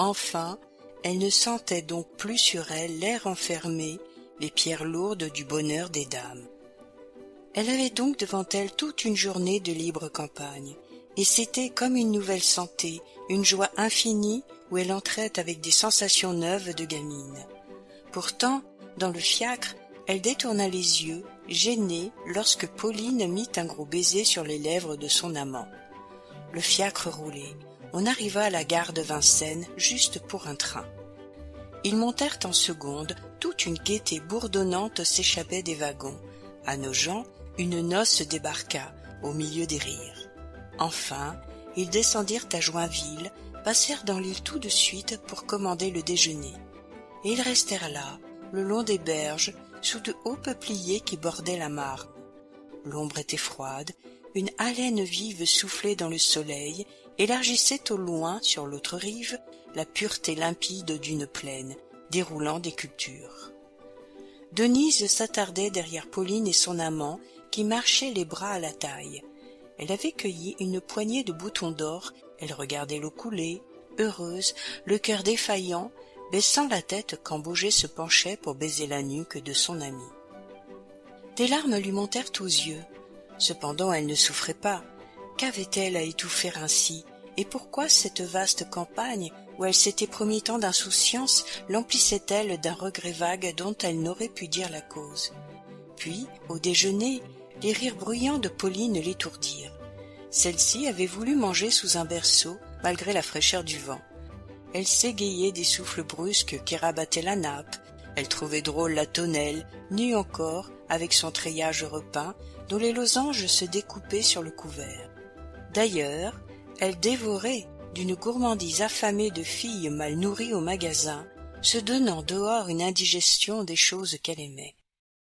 Enfin, elle ne sentait donc plus sur elle l'air enfermé, les pierres lourdes du bonheur des dames. Elle avait donc devant elle toute une journée de libre campagne, et c'était comme une nouvelle santé, une joie infinie où elle entrait avec des sensations neuves de gamine. Pourtant, dans le fiacre, elle détourna les yeux, gênée, lorsque Pauline mit un gros baiser sur les lèvres de son amant. Le fiacre roulait. On arriva à la gare de Vincennes juste pour un train. Ils montèrent en seconde, toute une gaieté bourdonnante s'échappait des wagons. À Nogent, une noce débarqua, au milieu des rires. Enfin, ils descendirent à Joinville, passèrent dans l'île tout de suite pour commander le déjeuner. Et ils restèrent là, le long des berges, sous de hauts peupliers qui bordaient la Marne. L'ombre était froide, une haleine vive soufflait dans le soleil, élargissait au loin, sur l'autre rive, la pureté limpide d'une plaine, déroulant des cultures. Denise s'attardait derrière Pauline et son amant, qui marchaient les bras à la taille. Elle avait cueilli une poignée de boutons d'or, elle regardait l'eau couler, heureuse, le cœur défaillant, baissant la tête quand Bauget se penchait pour baiser la nuque de son ami. Des larmes lui montèrent aux yeux. Cependant elle ne souffrait pas. Qu'avait-elle à étouffer ainsi, et pourquoi cette vaste campagne, où elle s'était promis tant d'insouciance, l'emplissait-elle d'un regret vague dont elle n'aurait pu dire la cause? Puis, au déjeuner, les rires bruyants de Pauline l'étourdirent. Celle-ci avait voulu manger sous un berceau, malgré la fraîcheur du vent. Elle s'égayait des souffles brusques qui rabattaient la nappe. Elle trouvait drôle la tonnelle, nue encore, avec son treillage repeint, dont les losanges se découpaient sur le couvert. D'ailleurs, elle dévorait, d'une gourmandise affamée de fille mal nourrie au magasin, se donnant dehors une indigestion des choses qu'elle aimait.